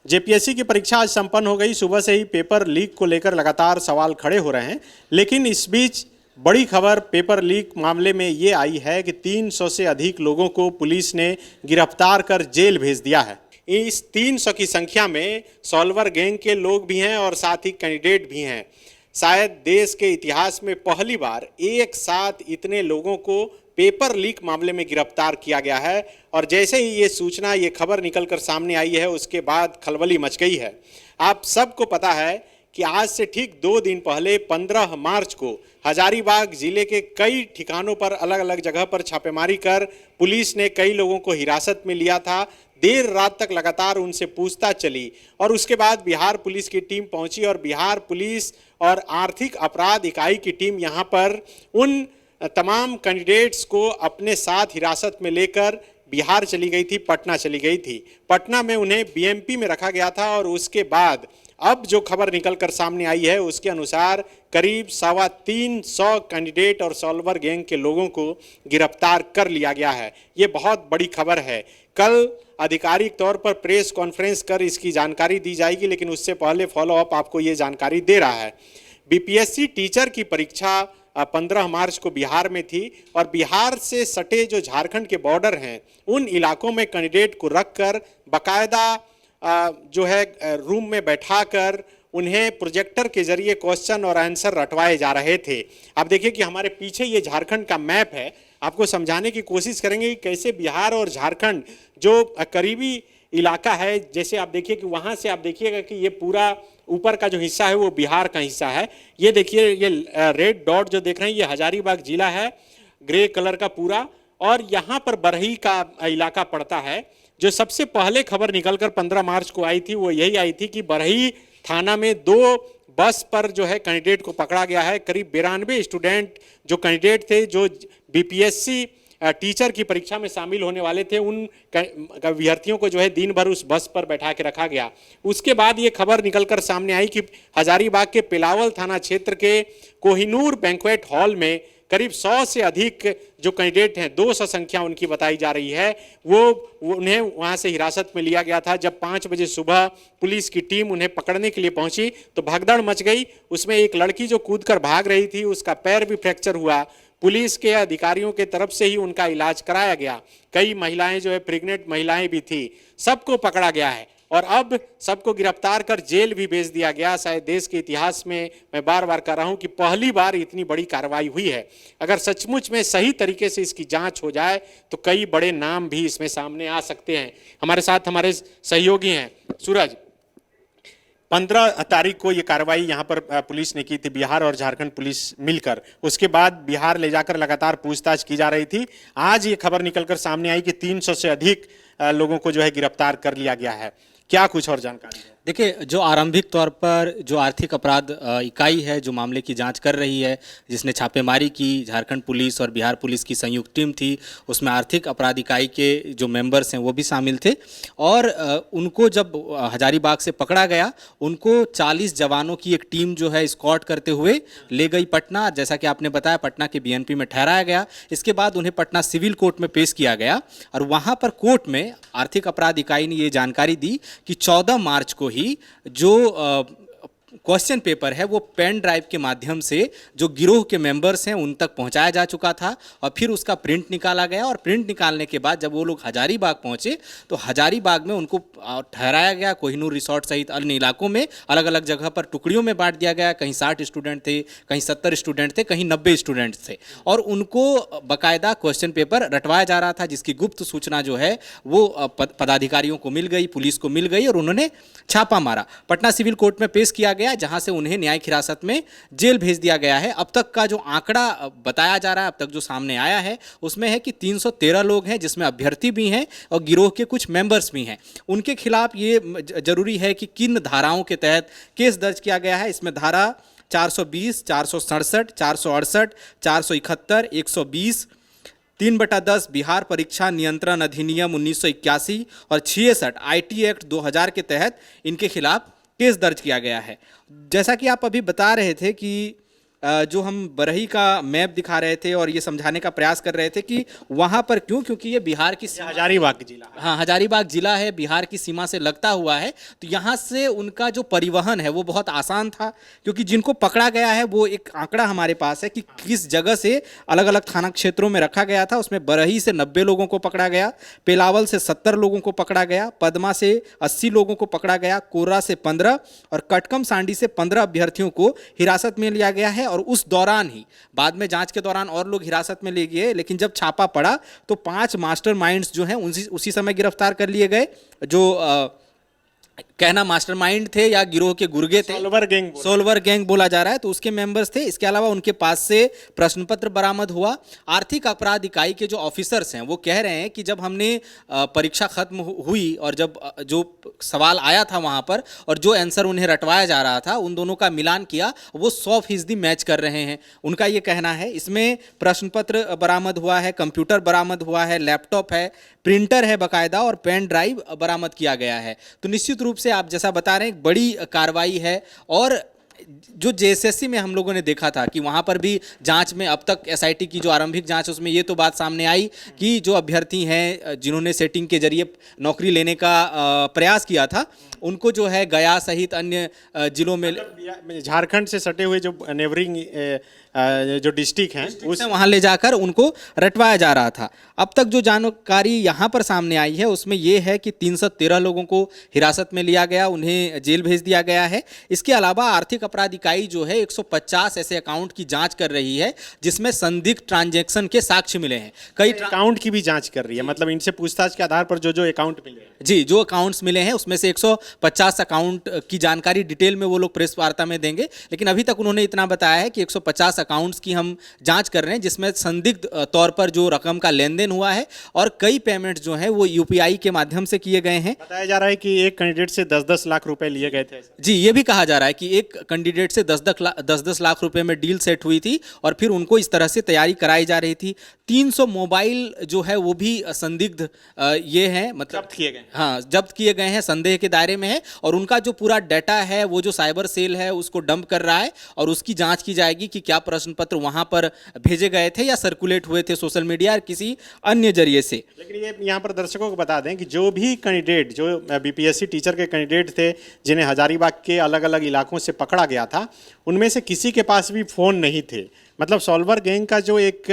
JPSC की परीक्षा आज संपन्न हो गई। सुबह से ही पेपर लीक को लेकर लगातार सवाल खड़े हो रहे हैं, लेकिन इस बीच बड़ी खबर पेपर लीक मामले में ये आई है कि 300 से अधिक लोगों को पुलिस ने गिरफ्तार कर जेल भेज दिया है। इस 300 की संख्या में सॉल्वर गैंग के लोग भी हैं और साथ ही कैंडिडेट भी हैं। शायद देश के इतिहास में पहली बार एक साथ इतने लोगों को पेपर लीक मामले में गिरफ्तार किया गया है। और जैसे ही ये सूचना, ये खबर निकलकर सामने आई है, उसके बाद खलबली मच गई है। आप सबको पता है कि आज से ठीक 2 दिन पहले 15 मार्च को हजारीबाग जिले के कई ठिकानों पर अलग अलग जगह पर छापेमारी कर पुलिस ने कई लोगों को हिरासत में लिया था। देर रात तक लगातार उनसे पूछताछ चली और उसके बाद बिहार पुलिस की टीम पहुंची और बिहार पुलिस और आर्थिक अपराध इकाई की टीम यहां पर उन तमाम कैंडिडेट्स को अपने साथ हिरासत में लेकर बिहार चली गई थी, पटना चली गई थी। पटना में उन्हें बीएमपी में रखा गया था और उसके बाद अब जो खबर निकलकर सामने आई है उसके अनुसार करीब 325 कैंडिडेट और सॉल्वर गैंग के लोगों को गिरफ्तार कर लिया गया है। ये बहुत बड़ी खबर है। कल आधिकारिक तौर पर प्रेस कॉन्फ्रेंस कर इसकी जानकारी दी जाएगी, लेकिन उससे पहले फॉलोअप आपको ये जानकारी दे रहा है। बीपीएससी टीचर की परीक्षा 15 मार्च को बिहार में थी और बिहार से सटे जो झारखंड के बॉर्डर हैं उन इलाकों में कैंडिडेट को रखकर बाकायदा जो है रूम में बैठाकर उन्हें प्रोजेक्टर के जरिए क्वेश्चन और आंसर रटवाए जा रहे थे। अब देखिए कि हमारे पीछे ये झारखंड का मैप है। आपको समझाने की कोशिश करेंगे कि कैसे बिहार और झारखंड जो करीबी इलाका है, जैसे आप देखिए कि वहाँ से आप देखिएगा कि ये पूरा ऊपर का जो हिस्सा है वो बिहार का हिस्सा है। ये देखिए, ये रेड डॉट जो देख रहे हैं ये हजारीबाग जिला है, ग्रे कलर का पूरा, और यहाँ पर बरही का इलाका पड़ता है। जो सबसे पहले खबर निकलकर 15 मार्च को आई थी वो यही आई थी कि बरही थाना में 2 बस पर जो है कैंडिडेट को पकड़ा गया है। करीब 92 स्टूडेंट जो कैंडिडेट थे, जो बीपीएससी टीचर की परीक्षा में शामिल होने वाले थे, उन विद्यार्थियों को जो है दिन भर उस बस पर बैठा के रखा गया। उसके बाद ये खबर निकलकर सामने आई कि हजारीबाग के पिलावल थाना क्षेत्र के कोहिनूर बैंक्वेट हॉल में करीब 100 से अधिक जो कैंडिडेट हैं, 200 संख्या उनकी बताई जा रही है, वो उन्हें वहां से हिरासत में लिया गया था। जब 5 बजे सुबह पुलिस की टीम उन्हें पकड़ने के लिए पहुंची तो भगदड़ मच गई। उसमें एक लड़की जो कूदकर भाग रही थी, उसका पैर भी फ्रैक्चर हुआ। पुलिस के अधिकारियों के तरफ से ही उनका इलाज कराया गया। कई महिलाएं जो है, प्रेग्नेंट महिलाएं भी थी, सबको पकड़ा गया है और अब सबको गिरफ्तार कर जेल भी भेज दिया गया। शायद देश के इतिहास में, मैं बार बार कह रहा हूं कि पहली बार इतनी बड़ी कार्रवाई हुई है। अगर सचमुच में सही तरीके से इसकी जांच हो जाए तो कई बड़े नाम भी इसमें सामने आ सकते हैं। हमारे साथ हमारे सहयोगी हैं सूरज। 15 तारीख को ये कार्रवाई यहाँ पर पुलिस ने की थी, बिहार और झारखंड पुलिस मिलकर। उसके बाद बिहार ले जाकर लगातार पूछताछ की जा रही थी। आज ये खबर निकलकर सामने आई कि 300 से अधिक लोगों को जो है गिरफ्तार कर लिया गया है। क्या कुछ और जानकारी है? देखिए, जो आरंभिक तौर पर जो आर्थिक अपराध इकाई है जो मामले की जांच कर रही है, जिसने छापेमारी की, झारखंड पुलिस और बिहार पुलिस की संयुक्त टीम थी, उसमें आर्थिक अपराध इकाई के जो मेंबर्स हैं वो भी शामिल थे। और उनको जब हजारीबाग से पकड़ा गया, उनको 40 जवानों की एक टीम जो है स्कॉट करते हुए ले गई पटना। जैसा कि आपने बताया, पटना के बीएनपी में ठहराया गया। इसके बाद उन्हें पटना सिविल कोर्ट में पेश किया गया और वहाँ पर कोर्ट में आर्थिक अपराध इकाई ने ये जानकारी दी कि 14 मार्च को ही जो क्वेश्चन पेपर है वो पेन ड्राइव के माध्यम से जो गिरोह के मेंबर्स हैं उन तक पहुंचाया जा चुका था और फिर उसका प्रिंट निकाला गया। और प्रिंट निकालने के बाद जब वो लोग हजारीबाग पहुंचे तो हजारीबाग में उनको ठहराया गया। कोहिनूर रिसोर्ट सहित अन्य इलाकों में अलग अलग जगह पर टुकड़ियों में बांट दिया गया। कहीं 60 स्टूडेंट थे, कहीं 70 स्टूडेंट थे, कहीं 90 स्टूडेंट थे और उनको बाकायदा क्वेश्चन पेपर रटवाया जा रहा था, जिसकी गुप्त सूचना जो है वो पदाधिकारियों को मिल गई, पुलिस को मिल गई और उन्होंने छापा मारा। पटना सिविल कोर्ट में पेश किया गया, जहां से उन्हें न्यायिक हिरासत में जेल भेज दिया गया है। अब तक का जो आंकड़ा बताया जा रहा है, अब तक जो सामने आया है, उसमें है कि 313 लोग हैं, जिसमें अभ्यर्थी भी हैं और गिरोह के कुछ मेंबर्स भी हैं। उनके खिलाफ ये जरूरी है कि किन धाराओं के तहत केस दर्ज किया गया है। इसमें धारा 420, 467, 468, 471, 120, 3/10 बिहार परीक्षा नियंत्रण अधिनियम 1981 और 66 आईटी एक्ट 2000 के तहत इनके खिलाफ केस दर्ज किया गया है। जैसा कि आप अभी बता रहे थे कि जो हम बरही का मैप दिखा रहे थे और ये समझाने का प्रयास कर रहे थे कि वहाँ पर क्यों, क्योंकि ये बिहार की ये हजारीबाग जिला है। हाँ, हजारीबाग जिला है, बिहार की सीमा से लगता हुआ है। तो यहाँ से उनका जो परिवहन है वो बहुत आसान था, क्योंकि जिनको पकड़ा गया है वो एक आंकड़ा हमारे पास है कि किस जगह से अलग अलग थाना क्षेत्रों में रखा गया था। उसमें बरही से 90 लोगों को पकड़ा गया, पेलावल से 70 लोगों को पकड़ा गया, पदमा से 80 लोगों को पकड़ा गया, कोर्रा से 15 और कटकम सांडी से 15 अभ्यर्थियों को हिरासत में लिया गया है। और उस दौरान ही बाद में जांच के दौरान और लोग हिरासत में लिए गए, लेकिन जब छापा पड़ा तो 5 मास्टरमाइंड्स जो हैं उसी समय गिरफ्तार कर लिए गए, जो कहना मास्टरमाइंड थे या गिरोह के गुर्गे थे, सोलवर गैंग बोला जा रहा है, तो उसके मेंबर्स थे। इसके अलावा उनके पास से प्रश्न पत्र बरामद हुआ। आर्थिक अपराध इकाई के जो ऑफिसर्स हैं वो कह रहे हैं कि जब हमने परीक्षा खत्म हुई और जब जो सवाल आया था वहां पर और जो आंसर उन्हें रटवाया जा रहा था, उन दोनों का मिलान किया, वो 100% मैच कर रहे हैं, उनका ये कहना है। इसमें प्रश्न पत्र बरामद हुआ है, कंप्यूटर बरामद हुआ है, लैपटॉप है, प्रिंटर है बाकायदा, और पेन ड्राइव बरामद किया गया है। तो निश्चित रूप से आप जैसा बता रहे हैं एक बड़ी कार्रवाई है। और जो जेएसएससी में हम लोगों ने देखा था कि वहाँ पर भी जांच में अब तक एसआईटी की जो आरंभिक जांच, उसमें ये तो बात सामने आई कि जो अभ्यर्थी हैं जिन्होंने सेटिंग के जरिए नौकरी लेने का प्रयास किया था, उनको जो है गया सहित अन्य जिलों में, झारखंड से सटे हुए जो नेबरिंग जो डिस्ट्रिक्ट हैं उस वहाँ ले जाकर उनको रटवाया जा रहा था। अब तक जो जानकारी यहाँ पर सामने आई है उसमें यह है कि 313 लोगों को हिरासत में लिया गया, उन्हें जेल भेज दिया गया है। इसके अलावा आर्थिक अपराध इकाई जो है 150 ऐसे अकाउंट की जांच कर रही है जिसमें संदिग्ध ट्रांजैक्शन के साक्ष्य मिले हैं। कई अकाउंट की भी जांच कर रही है, मतलब इनसे पूछताछ के आधार पर जो अकाउंट मिले हैं, जी, जो अकाउंट्स मिले हैं उसमें से 150 अकाउंट की जानकारी डिटेल में वो लोग प्रेस वार्ता में देंगे, लेकिन अभी तक उन्होंने इतना बताया है कि 150 अकाउंट्स की हम जांच कर रहे हैं जिसमें संदिग्ध तौर पर जो रकम का लेन देन हुआ है और कई पेमेंट जो है वो यूपीआई के माध्यम से किए गए हैं। बताया जा रहा है कि एक कैंडिडेट से 10-10 लाख रुपए लिए गए थे। जी, ये भी कहा जा रहा है कि एक कैंडिडेट से 10-10 लाख रुपए में डील सेट हुई थी और फिर उनको इस तरह से तैयारी कराई जा रही थी। 300 मोबाइल जो है वो भी संदिग्ध ये हैं, मतलब जब्त किए गए, हाँ, जब्त किए गए हैं, संदेह के दायरे में है। और उनका जो पूरा डाटा है वो जो साइबर सेल है उसको डंप कर रहा है और उसकी जांच की जाएगी कि क्या प्रश्न पत्र वहां पर भेजे गए थे या सर्कुलेट हुए थे सोशल मीडिया और किसी अन्य जरिए से। लेकिन ये यहाँ पर दर्शकों को बता दें कि जो भी कैंडिडेट, जो बीपीएससी टीचर के कैंडिडेट थे जिन्हें हजारीबाग के अलग अलग इलाकों से पकड़ा गया था, उनमें से किसी के पास भी फ़ोन नहीं थे। मतलब सॉल्वर गैंग का जो एक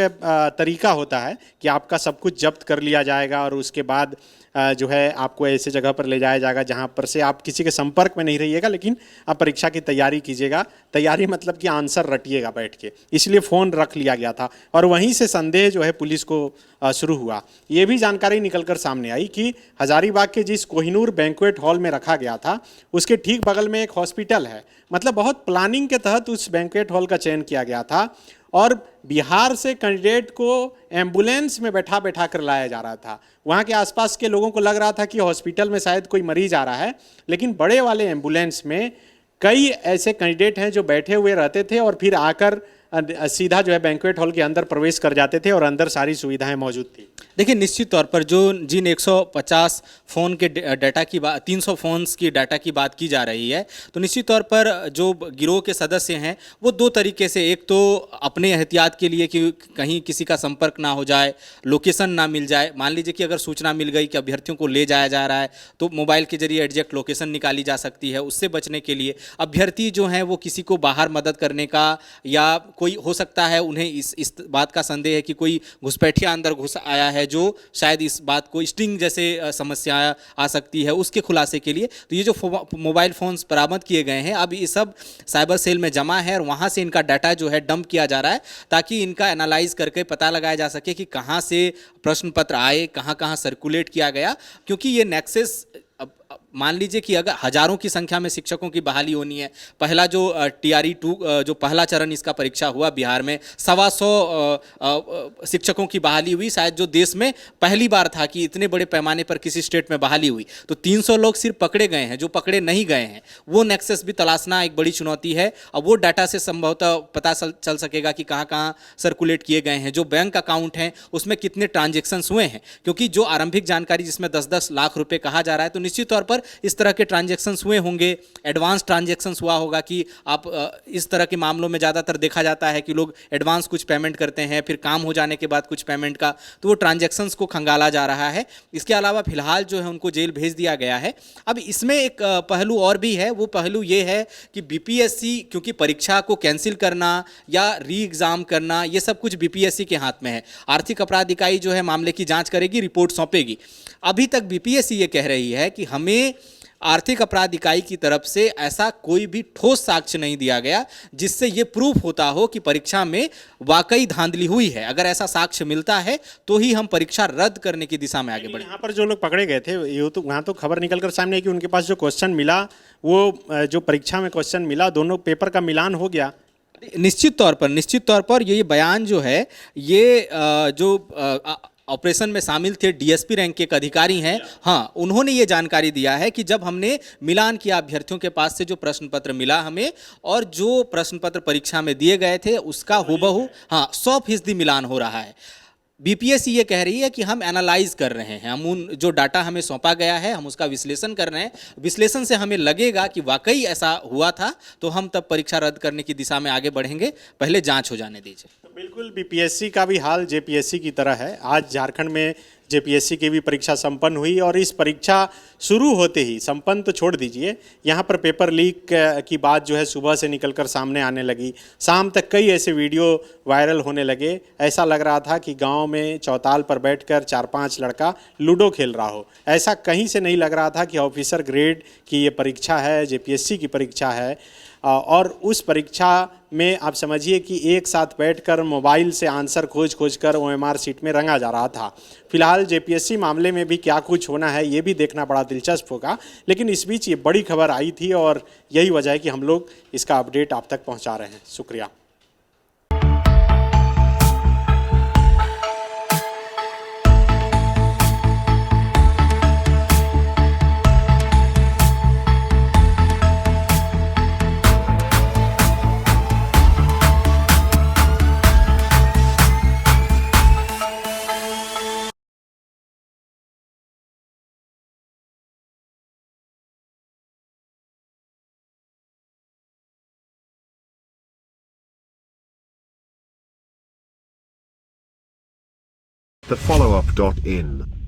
तरीका होता है कि आपका सब कुछ जब्त कर लिया जाएगा और उसके बाद जो है आपको ऐसे जगह पर ले जाया जाएगा जहाँ पर से आप किसी के संपर्क में नहीं रहिएगा, लेकिन आप परीक्षा की तैयारी कीजिएगा। तैयारी मतलब कि आंसर रटिएगा बैठ के, इसलिए फ़ोन रख लिया गया था और वहीं से संदेह जो है पुलिस को शुरू हुआ। ये भी जानकारी निकलकर सामने आई कि हजारीबाग के जिस कोहिनूर बैंक्वेट हॉल में रखा गया था उसके ठीक बगल में एक हॉस्पिटल है। मतलब बहुत प्लानिंग के तहत उस बैंक्वेट हॉल का चयन किया गया था और बिहार से कैंडिडेट को एम्बुलेंस में बैठा बैठा कर लाया जा रहा था। वहाँ के आसपास के लोगों को लग रहा था कि हॉस्पिटल में शायद कोई मरीज आ रहा है, लेकिन बड़े वाले एम्बुलेंस में कई ऐसे कैंडिडेट हैं जो बैठे हुए रहते थे और फिर आकर सीधा जो है बैंक्वेट हॉल के अंदर प्रवेश कर जाते थे और अंदर सारी सुविधाएं मौजूद थी। देखिए, निश्चित तौर पर जो जिन 150 फ़ोन के डाटा की बात, 300 फ़ोन्स की डाटा की बात की जा रही है, तो निश्चित तौर पर जो गिरोह के सदस्य हैं वो दो तरीके से, एक तो अपने एहतियात के लिए कि कहीं किसी का संपर्क ना हो जाए, लोकेशन ना मिल जाए। मान लीजिए कि अगर सूचना मिल गई कि अभ्यर्थियों को ले जाया जा रहा है तो मोबाइल के जरिए एग्जैक्ट लोकेशन निकाली जा सकती है। उससे बचने के लिए अभ्यर्थी जो हैं वो किसी को बाहर मदद करने का, या कोई हो सकता है उन्हें इस बात का संदेह है कि कोई घुसपैठिया अंदर घुस आया है जो शायद इस बात को स्टिंग जैसे समस्या आ सकती है, उसके खुलासे के लिए तो ये जो मोबाइल फ़ोन्स बरामद किए गए हैं अब ये सब साइबर सेल में जमा है और वहाँ से इनका डाटा जो है डंप किया जा रहा है ताकि इनका एनालाइज करके पता लगाया जा सके कि कहाँ से प्रश्न पत्र आए, कहाँ कहाँ सर्कुलेट किया गया। क्योंकि ये नेक्सस, अब मान लीजिए कि अगर हजारों की संख्या में शिक्षकों की बहाली होनी है, पहला जो TRE 2 जो पहला चरण इसका परीक्षा हुआ बिहार में 125 शिक्षकों की बहाली हुई, शायद जो देश में पहली बार था कि इतने बड़े पैमाने पर किसी स्टेट में बहाली हुई। तो 300 लोग सिर्फ पकड़े गए हैं, जो पकड़े नहीं गए हैं वो नेक्सस भी तलाशना एक बड़ी चुनौती है। अब वो डाटा से संभवतः पता चल सकेगा कि कहाँ कहाँ सर्कुलेट किए गए हैं, जो बैंक अकाउंट हैं उसमें कितने ट्रांजेक्शन्स हुए हैं, क्योंकि जो आरंभिक जानकारी जिसमें 10-10 लाख रुपए कहा जा रहा है, तो निश्चित तौर पर इस तरह के ट्रांजैक्शंस हुए होंगे, एडवांस ट्रांजैक्शंस हुआ होगा कि आप इस तरह के मामलों में ज़्यादातर देखा जाता है कि लोग एडवांस कुछ पेमेंट करते हैं, फिर काम हो जाने के बाद कुछ पेमेंट का, तो वो ट्रांजैक्शंस को खंगाला जा रहा है। इसके अलावा फिलहाल जो है उनको जेल भेज दिया गया है। अब इसमें एक पहलू और भी है, वो पहलू ये है कि बीपीएससी क्योंकि परीक्षा को कैंसिल करना या री एग्ज़ाम करना ये सब कुछ बीपीएससी के हाथ में है। आर्थिक अपराध इकाई जो है मामले की जांच करेगी, रिपोर्ट सौंपेगी। अभी तक बीपीएससी ये कह रही है कि हमें आर्थिक अपराध इकाई की तरफ से ऐसा कोई भी ठोस साक्ष्य नहीं दिया गया जिससे ये प्रूफ होता हो कि परीक्षा में वाकई धांधली हुई है। अगर ऐसा साक्ष्य मिलता है तो ही हम परीक्षा रद्द करने की दिशा में आगे बढ़े। यहाँ पर जो लोग पकड़े गए थे ये तो वहाँ तो खबर निकल कर सामने आई कि उनके पास जो क्वेश्चन मिला वो जो परीक्षा में क्वेश्चन मिला दोनों पेपर का मिलान हो गया। निश्चित तौर पर ये बयान जो है ये ऑपरेशन में शामिल थे डीएसपी रैंक के एक अधिकारी हैं, हाँ, उन्होंने ये जानकारी दिया है कि जब हमने मिलान किया अभ्यर्थियों के पास से जो प्रश्न पत्र मिला हमें और जो प्रश्न पत्र परीक्षा में दिए गए थे उसका हूबहू, हाँ, 100% मिलान हो रहा है। बीपीएससी ये कह रही है कि हम एनालाइज कर रहे हैं, हम उन जो डाटा हमें सौंपा गया है हम उसका विश्लेषण कर रहे हैं, विश्लेषण से हमें लगेगा कि वाकई ऐसा हुआ था तो हम तब परीक्षा रद्द करने की दिशा में आगे बढ़ेंगे, पहले जांच हो जाने दीजिए। तो बिल्कुल बीपीएससी का भी हाल जेपीएससी की तरह है। आज झारखंड में जेपीएससी की भी परीक्षा संपन्न हुई और इस परीक्षा शुरू होते ही, संपन्न तो छोड़ दीजिए, यहाँ पर पेपर लीक की बात जो है सुबह से निकलकर सामने आने लगी। शाम तक कई ऐसे वीडियो वायरल होने लगे। ऐसा लग रहा था कि गांव में चौताल पर बैठकर 4-5 लड़का लूडो खेल रहा हो। ऐसा कहीं से नहीं लग रहा था कि ऑफिसर ग्रेड की ये परीक्षा है, जेपीएससी की परीक्षा है। और उस परीक्षा में आप समझिए कि एक साथ बैठकर मोबाइल से आंसर खोज कर ओएमआर शीट में रंगा जा रहा था। फिलहाल जेपीएससी मामले में भी क्या कुछ होना है ये भी देखना बड़ा दिलचस्प होगा, लेकिन इस बीच ये बड़ी खबर आई थी और यही वजह है कि हम लोग इसका अपडेट आप तक पहुंचा रहे हैं। शुक्रिया। The follow-up.in